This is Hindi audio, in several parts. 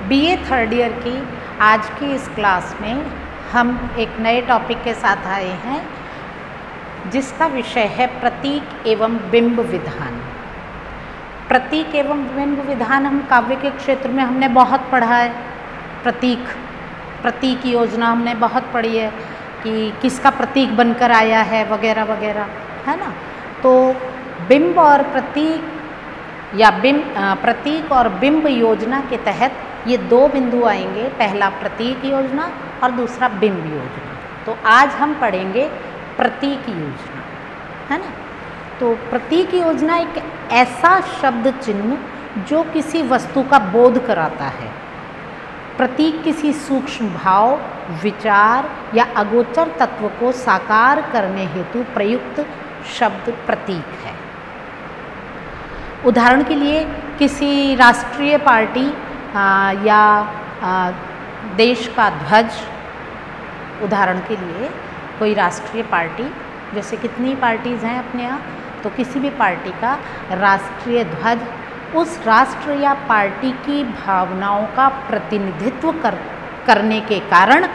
बीए थर्ड ईयर की आज की इस क्लास में हम एक नए टॉपिक के साथ आए हैं जिसका विषय है प्रतीक एवं बिंब विधान। प्रतीक एवं बिंब विधान हम काव्य के क्षेत्र में हमने बहुत पढ़ा है। प्रतीक योजना हमने बहुत पढ़ी है कि किसका प्रतीक बनकर आया है वगैरह वगैरह, है ना। तो बिंब और प्रतीक या प्रतीक और बिंब योजना के तहत ये दो बिंदु आएंगे, पहला प्रतीक योजना और दूसरा बिंब योजना। तो आज हम पढ़ेंगे प्रतीक योजना, है ना। तो प्रतीक योजना एक ऐसा शब्द चिन्ह जो किसी वस्तु का बोध कराता है। प्रतीक किसी सूक्ष्म भाव, विचार या अगोचर तत्व को साकार करने हेतु प्रयुक्त शब्द प्रतीक है। उदाहरण के लिए किसी राष्ट्रीय पार्टी या देश का ध्वज, उदाहरण के लिए कोई राष्ट्रीय पार्टी, जैसे कितनी पार्टीज़ हैं अपने यहाँ, तो किसी भी पार्टी का राष्ट्रीय ध्वज उस राष्ट्र या पार्टी की भावनाओं का प्रतिनिधित्व करने के कारण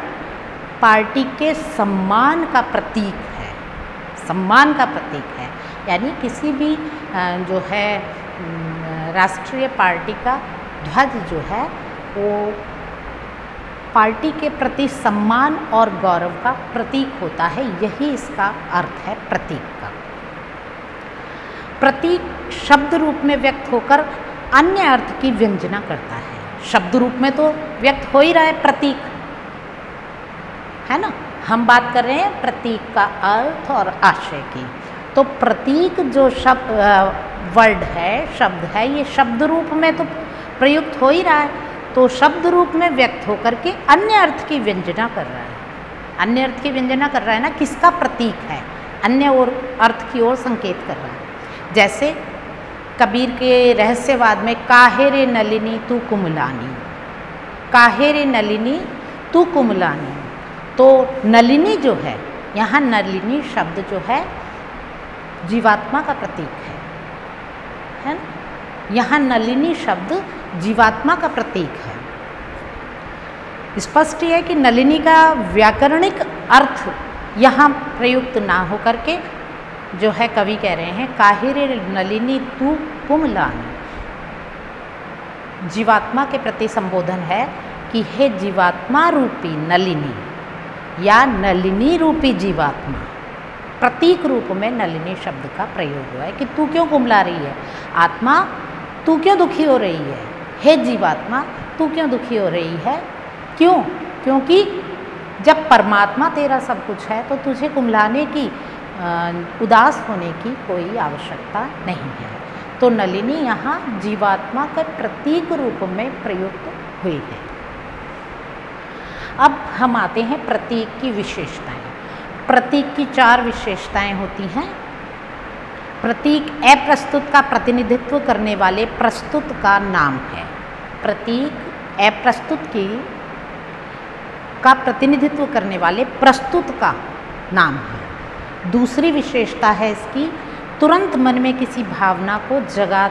पार्टी के सम्मान का प्रतीक है। सम्मान का प्रतीक है, यानी किसी भी जो है राष्ट्रीय पार्टी का ध्वज जो है वो पार्टी के प्रति सम्मान और गौरव का प्रतीक होता है। यही इसका अर्थ है प्रतीक का। प्रतीक शब्द रूप में व्यक्त होकर अन्य अर्थ की व्यंजना करता है। शब्द रूप में तो व्यक्त हो ही रहा है प्रतीक, है ना। हम बात कर रहे हैं प्रतीक का अर्थ और आशय की। तो प्रतीक जो वर्ड है, शब्द है, ये शब्द रूप में तो प्रयुक्त हो ही रहा है, तो शब्द रूप में व्यक्त होकर के अन्य अर्थ की व्यंजना कर रहा है। अन्य अर्थ की व्यंजना कर रहा है ना, किसका प्रतीक है, अन्य और अर्थ की ओर संकेत कर रहा है। जैसे कबीर के रहस्यवाद में काहे रे नलिनी तू कुमलानी, काहे रे नलिनी तू कुमलानी। तो नलिनी जो है, यहाँ नलिनी शब्द जो है जीवात्मा का प्रतीक है ना। यहाँ नलिनी शब्द जीवात्मा का प्रतीक है। स्पष्ट है कि नलिनी का व्याकरणिक अर्थ यहाँ प्रयुक्त ना हो करके जो है कवि कह रहे हैं काहे रे नलिनी तू कुमलानी, जीवात्मा के प्रति संबोधन है कि हे जीवात्मा रूपी नलिनी या नलिनी रूपी जीवात्मा। प्रतीक रूप में नलिनी शब्द का प्रयोग हुआ है कि तू क्यों कुमला रही है, आत्मा तू क्यों दुखी हो रही है, हे जीवात्मा तू क्यों दुखी हो रही है, क्यों? क्योंकि जब परमात्मा तेरा सब कुछ है तो तुझे कुमलाने की, उदास होने की कोई आवश्यकता नहीं है। तो नलिनी यहाँ जीवात्मा के प्रतीक रूप में प्रयुक्त हुई है। अब हम आते हैं प्रतीक की विशेषताएं। प्रतीक की 4 विशेषताएं होती हैं। प्रतीक अप्रस्तुत का प्रतिनिधित्व करने वाले प्रस्तुत का नाम है। प्रतीक अप्रस्तुत का प्रतिनिधित्व करने वाले प्रस्तुत का नाम है। दूसरी विशेषता है इसकी, तुरंत मन में किसी भावना को जगा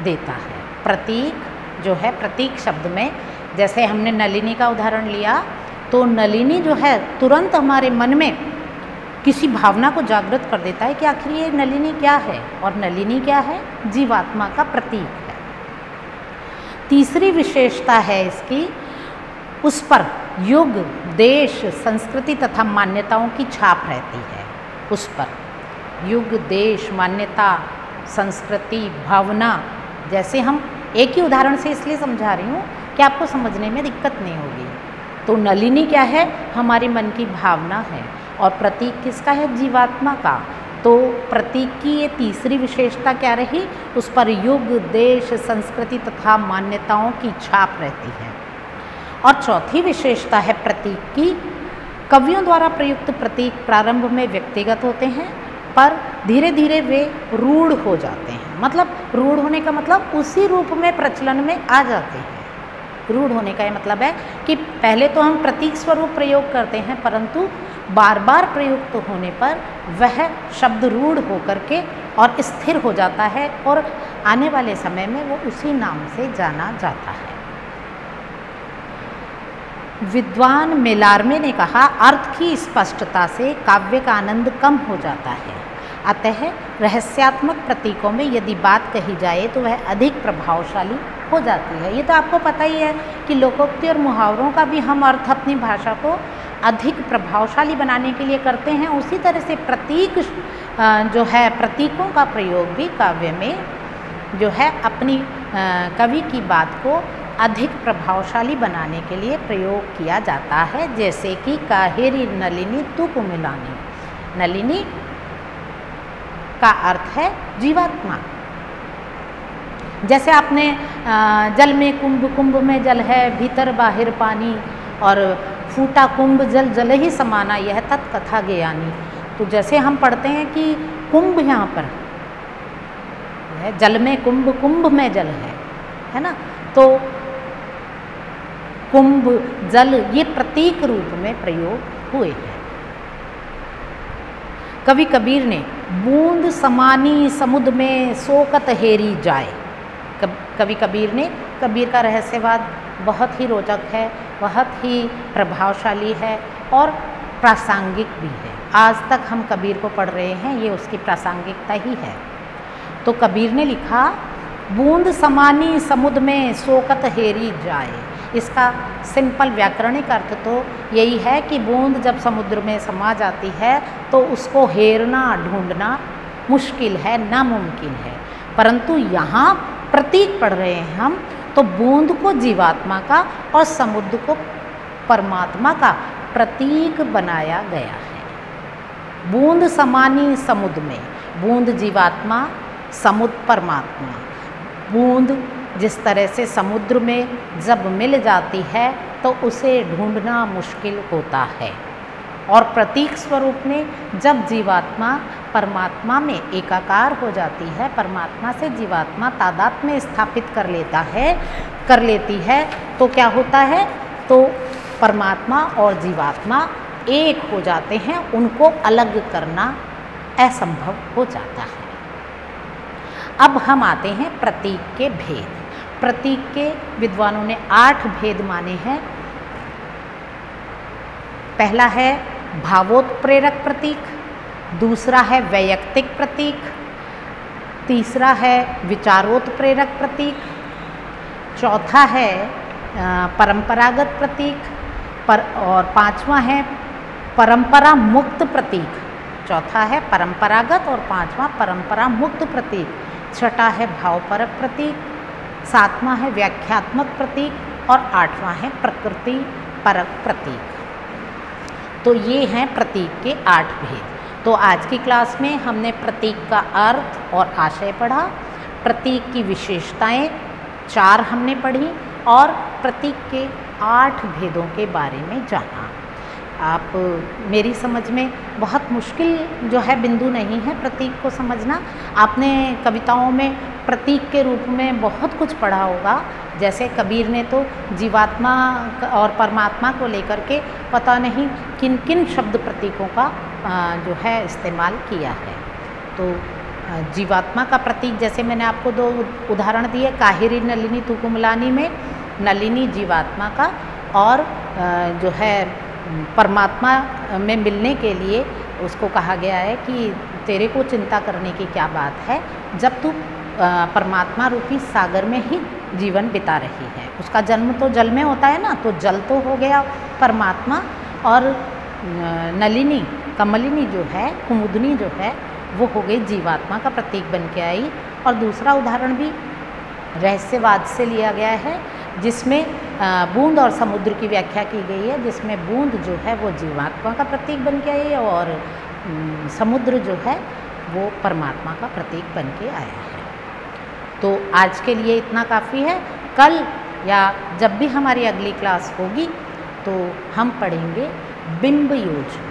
देता है। प्रतीक जो है, प्रतीक शब्द में जैसे हमने नलिनी का उदाहरण लिया, तो नलिनी जो है तुरंत हमारे मन में किसी भावना को जागृत कर देता है कि आखिर ये नलिनी क्या है, और नलिनी क्या है, जीवात्मा का प्रतीक है। तीसरी विशेषता है इसकी, उस पर युग, देश, संस्कृति तथा मान्यताओं की छाप रहती है। उस पर युग, देश, मान्यता, संस्कृति, भावना, जैसे हम एक ही उदाहरण से इसलिए समझा रही हूँ कि आपको समझने में दिक्कत नहीं होगी। तो नलिनी क्या है, हमारे मन की भावना है, और प्रतीक किसका है, जीवात्मा का। तो प्रतीक की ये तीसरी विशेषता क्या रही, उस पर युग, देश, संस्कृति तथा मान्यताओं की छाप रहती है। और चौथी विशेषता है प्रतीक की, कवियों द्वारा प्रयुक्त प्रतीक प्रारंभ में व्यक्तिगत होते हैं पर धीरे धीरे वे रूढ़ हो जाते हैं। मतलब रूढ़ होने का मतलब उसी रूप में प्रचलन में आ जाते हैं। रूढ़ होने का ये मतलब है कि पहले तो हम प्रतीक स्वरूप प्रयोग करते हैं, परंतु बार बार प्रयुक्त होने पर वह शब्द रूढ़ होकर के और स्थिर हो जाता है और आने वाले समय में वो उसी नाम से जाना जाता है। विद्वान मेलार्मे ने कहा, अर्थ की स्पष्टता से काव्य का आनंद कम हो जाता है, अतः रहस्यात्मक प्रतीकों में यदि बात कही जाए तो वह अधिक प्रभावशाली हो जाती है। ये तो आपको पता ही है कि लोकोक्ति और मुहावरों का भी हम अर्थ अपनी भाषा को अधिक प्रभावशाली बनाने के लिए करते हैं। उसी तरह से प्रतीक जो है, प्रतीकों का प्रयोग भी काव्य में जो है अपनी कवि की बात को अधिक प्रभावशाली बनाने के लिए प्रयोग किया जाता है। जैसे कि काहेरी नलिनी तू कुमिलानी। नलिनी का अर्थ है जीवात्मा। जैसे आपने जल में कुंभ, कुंभ में जल है, भीतर बाहिर पानी, और फूटा कुंभ जल जल ही समाना, यह तत्कथा ज्ञानी। तो जैसे हम पढ़ते हैं कि कुंभ यहाँ पर है, जल में कुंभ, कुंभ में जल है ना। तो कुंभ जल ये प्रतीक रूप में प्रयोग हुए हैं। कवि कबीर ने बूंद समानी समुद्र में सोकत हेरी जाए। कवि कबीर ने, कबीर का रहस्यवाद बहुत ही रोचक है, बहुत ही प्रभावशाली है और प्रासंगिक भी है। आज तक हम कबीर को पढ़ रहे हैं, ये उसकी प्रासंगिकता ही है। तो कबीर ने लिखा, बूंद समानी समुद्र में सोकत हेरी जाए। इसका सिंपल व्याकरणिक अर्थ तो यही है कि बूंद जब समुद्र में समा जाती है तो उसको हेरना, ढूंढना मुश्किल है, नामुमकिन है। परंतु यहाँ प्रतीक पढ़ रहे हैं हम, तो बूंद को जीवात्मा का और समुद्र को परमात्मा का प्रतीक बनाया गया है। बूंद समानी समुद्र में, बूंद जीवात्मा, समुद्र परमात्मा। बूंद जिस तरह से समुद्र में जब मिल जाती है तो उसे ढूंढना मुश्किल होता है, और प्रतीक स्वरूप में जब जीवात्मा परमात्मा में एकाकार हो जाती है, परमात्मा से जीवात्मा तादात्म्य में स्थापित कर लेती है, तो क्या होता है, तो परमात्मा और जीवात्मा एक हो जाते हैं, उनको अलग करना असंभव हो जाता है। अब हम आते हैं प्रतीक के भेद। प्रतीक के विद्वानों ने 8 भेद माने हैं। पहला है भावोत्प्रेरक प्रतीक, दूसरा है वैयक्तिक प्रतीक, तीसरा है विचारोत्प्रेरक प्रतीक, चौथा है परंपरागत प्रतीक और पांचवा है परंपरा मुक्त प्रतीक। चौथा है परंपरागत और पांचवा परंपरा मुक्त प्रतीक। छठा है भावपरक प्रतीक, सातवां है व्याख्यात्मक प्रतीक और आठवां है प्रकृति परक प्रतीक। तो ये हैं प्रतीक के 8 भेद। तो आज की क्लास में हमने प्रतीक का अर्थ और आशय पढ़ा, प्रतीक की विशेषताएं 4 हमने पढ़ी और प्रतीक के 8 भेदों के बारे में जाना। आप मेरी समझ में बहुत मुश्किल जो है बिंदु नहीं है प्रतीक को समझना। आपने कविताओं में प्रतीक के रूप में बहुत कुछ पढ़ा होगा। जैसे कबीर ने तो जीवात्मा और परमात्मा को लेकर के पता नहीं किन किन शब्द प्रतीकों का जो है इस्तेमाल किया है। तो जीवात्मा का प्रतीक जैसे मैंने आपको 2 उदाहरण दिए, काहिरी नलिनी तू कुमिलानी में नलिनी जीवात्मा का और जो है परमात्मा में मिलने के लिए उसको कहा गया है कि तेरे को चिंता करने की क्या बात है, जब तू परमात्मा रूपी सागर में ही जीवन बिता रही है। उसका जन्म तो जल में होता है ना, तो जल तो हो गया परमात्मा, और नलिनी कमलिनी जो है, कुमुदनी जो है, वो हो गई जीवात्मा का प्रतीक बन के आई। और दूसरा उदाहरण भी रहस्यवाद से लिया गया है, जिसमें बूंद और समुद्र की व्याख्या की गई है, जिसमें बूंद जो है वो जीवात्मा का प्रतीक बन के आई है और समुद्र जो है वो परमात्मा का प्रतीक बन के आया है। तो आज के लिए इतना काफ़ी है। कल या जब भी हमारी अगली क्लास होगी तो हम पढ़ेंगे बिंब योजना।